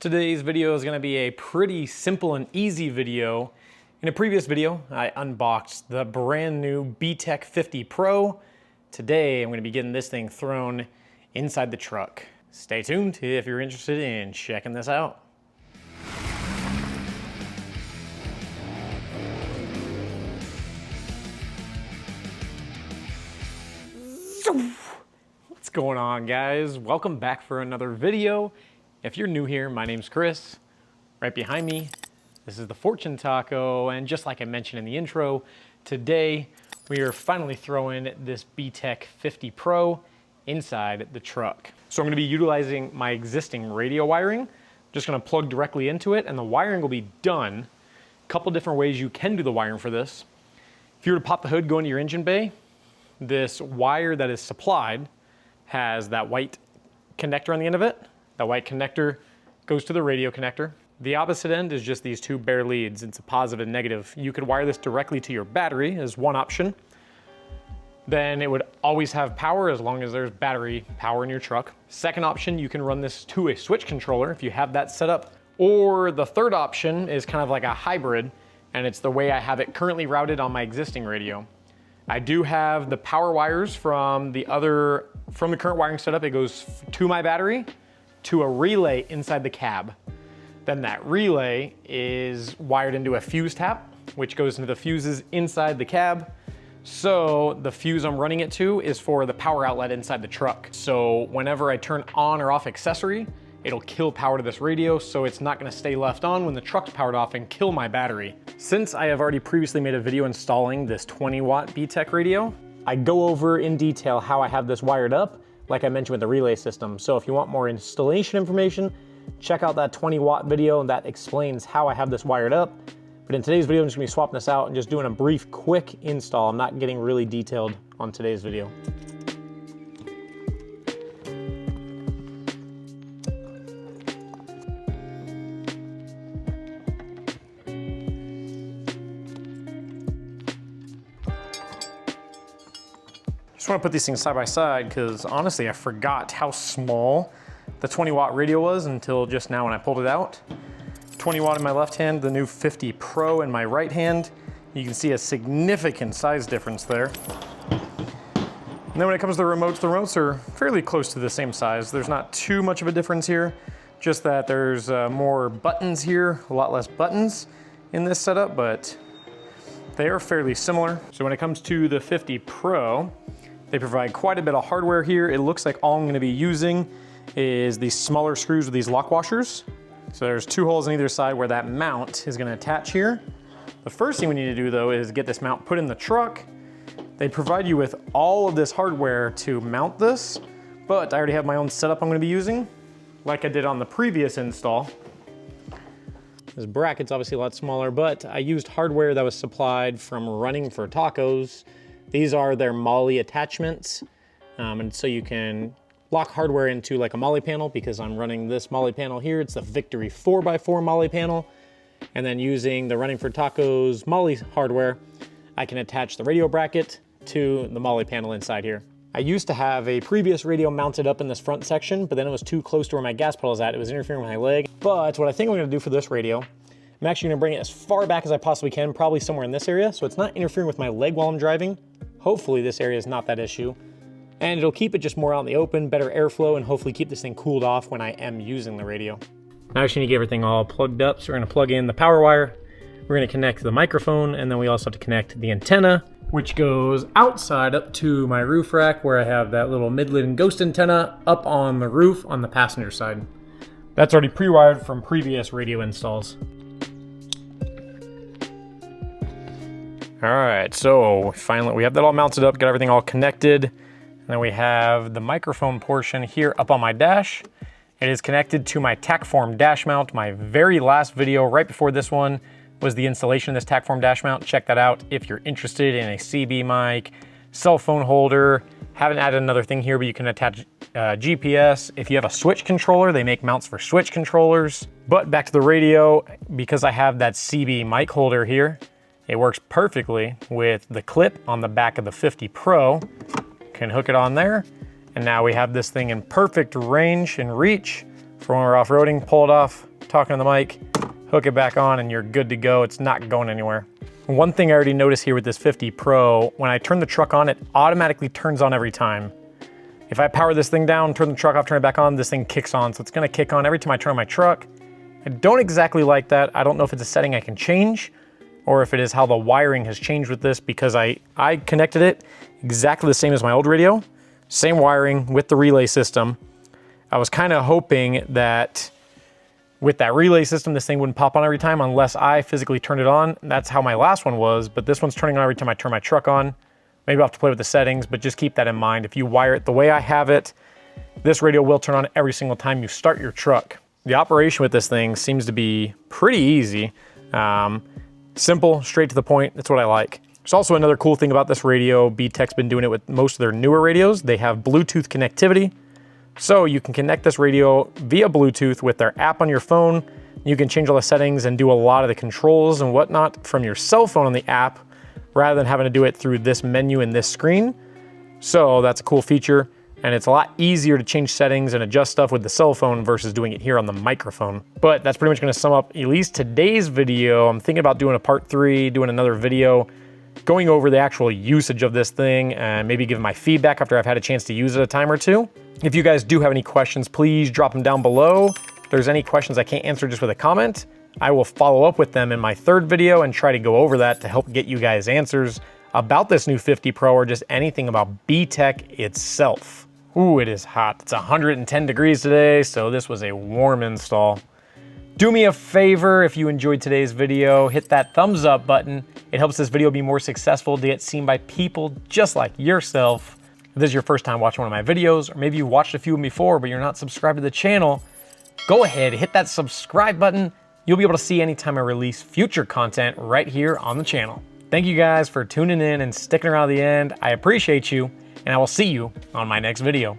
Today's video is going to be a pretty simple and easy video. In a previous video, I unboxed the brand new BTECH 50 Pro. Today, I'm going to be getting this thing thrown inside the truck. Stay tuned if you're interested in checking this out. What's going on, guys? Welcome back for another video. If you're new here, my name's Chris. Right behind me, this is the Fortune Taco, and just like I mentioned in the intro, today we are finally throwing this BTECH 50 Pro inside the truck. So I'm going to be utilizing my existing radio wiring. Just going to plug directly into it, and the wiring will be done. A couple different ways you can do the wiring for this. If you were to pop the hood, go into your engine bay, this wire that is supplied has that white connector on the end of it. That white connector goes to the radio connector. The opposite end is just these two bare leads. It's a positive and negative. You could wire this directly to your battery as one option. Then it would always have power as long as there's battery power in your truck. Second option, you can run this to a switch controller if you have that set up. Or the third option is kind of like a hybrid, and it's the way I have it currently routed on my existing radio. I do have the power wires from the current wiring setup. It goes to my battery, to a relay inside the cab. Then that relay is wired into a fuse tap, which goes into the fuses inside the cab. So the fuse I'm running it to is for the power outlet inside the truck. So whenever I turn on or off accessory, it'll kill power to this radio, so it's not gonna stay left on when the truck's powered off and kill my battery. Since I have already previously made a video installing this 20-watt BTECH radio, I go over in detail how I have this wired up, like I mentioned with the relay system. So if you want more installation information, check out that 20-watt video that explains how I have this wired up. But in today's video, I'm just gonna be swapping this out and just doing a brief, quick install. I'm not getting really detailed on today's video. Just want to put these things side by side because honestly I forgot how small the 20-watt radio was until just now when I pulled it out. 20-watt in my left hand, the new 50 Pro in my right hand. You can see a significant size difference there. And then when it comes to the remotes are fairly close to the same size. There's not too much of a difference here, just that there's more buttons here, a lot less buttons in this setup, but they are fairly similar. So when it comes to the 50 Pro, they provide quite a bit of hardware here. It looks like all I'm gonna be using is these smaller screws with these lock washers. So there's two holes on either side where that mount is gonna attach here. The first thing we need to do though is get this mount put in the truck. They provide you with all of this hardware to mount this, but I already have my own setup I'm gonna be using, like I did on the previous install. This bracket's obviously a lot smaller, but I used hardware that was supplied from Running for Tacos. These are their MOLLE attachments, and so you can lock hardware into like a MOLLE panel. Because I'm running this MOLLE panel here, it's the Victory 4x4 MOLLE panel, and then using the Running for Tacos MOLLE hardware, I can attach the radio bracket to the MOLLE panel inside here. I used to have a previous radio mounted up in this front section, but then it was too close to where my gas pedal is at. It was interfering with my leg. But what I think I'm gonna do for this radio, I'm actually gonna bring it as far back as I possibly can, probably somewhere in this area, so it's not interfering with my leg while I'm driving. Hopefully this area is not that issue. And it'll keep it just more out in the open, better airflow, and hopefully keep this thing cooled off when I am using the radio. Now I just need to get everything all plugged up. So we're gonna plug in the power wire, we're gonna connect the microphone, and then we also have to connect the antenna, which goes outside up to my roof rack where I have that little Midland Ghost antenna up on the roof on the passenger side. That's already pre-wired from previous radio installs. All right, so finally we have that all mounted up, got everything all connected. And then we have the microphone portion here up on my dash. It is connected to my Tacform dash mount. My very last video right before this one was the installation of this Tacform dash mount. Check that out if you're interested in a CB mic, cell phone holder. Haven't added another thing here, but you can attach GPS. If you have a switch controller, they make mounts for switch controllers. But back to the radio, because I have that CB mic holder here, it works perfectly with the clip on the back of the 50 Pro. Can hook it on there, and now we have this thing in perfect range and reach for when we're off-roading. Pull it off, talking on the mic, hook it back on, and you're good to go. It's not going anywhere. One thing I already noticed here with this 50 Pro, when I turn the truck on, it automatically turns on every time. If I power this thing down, turn the truck off, turn it back on, this thing kicks on. So it's gonna kick on every time I turn on my truck. I don't exactly like that. I don't know if it's a setting I can change or if it is how the wiring has changed with this, because I connected it exactly the same as my old radio, same wiring with the relay system. I was kind of hoping that with that relay system, this thing wouldn't pop on every time unless I physically turned it on. That's how my last one was, but this one's turning on every time I turn my truck on. Maybe I'll have to play with the settings, but just keep that in mind. If you wire it the way I have it, this radio will turn on every single time you start your truck. The operation with this thing seems to be pretty easy. Simple, straight to the point. That's what I like. There's also another cool thing about this radio. BTECH's been doing it with most of their newer radios. They have Bluetooth connectivity. So you can connect this radio via Bluetooth with their app on your phone. You can change all the settings and do a lot of the controls and whatnot from your cell phone on the app, rather than having to do it through this menu and this screen. So that's a cool feature. And it's a lot easier to change settings and adjust stuff with the cell phone versus doing it here on the microphone. But that's pretty much gonna sum up at least today's video. I'm thinking about doing a part 3, doing another video, going over the actual usage of this thing and maybe giving my feedback after I've had a chance to use it a time or two. If you guys do have any questions, please drop them down below. If there's any questions I can't answer just with a comment, I will follow up with them in my 3rd video and try to go over that to help get you guys answers about this new 50 Pro or just anything about BTECH itself. Ooh, it is hot. It's 110 degrees today, so this was a warm install. Do me a favor, if you enjoyed today's video, hit that thumbs up button. It helps this video be more successful to get seen by people just like yourself. If this is your first time watching one of my videos, or maybe you've watched a few of them before, but you're not subscribed to the channel, go ahead, hit that subscribe button. You'll be able to see anytime I release future content right here on the channel. Thank you guys for tuning in and sticking around to the end. I appreciate you, and I will see you on my next video.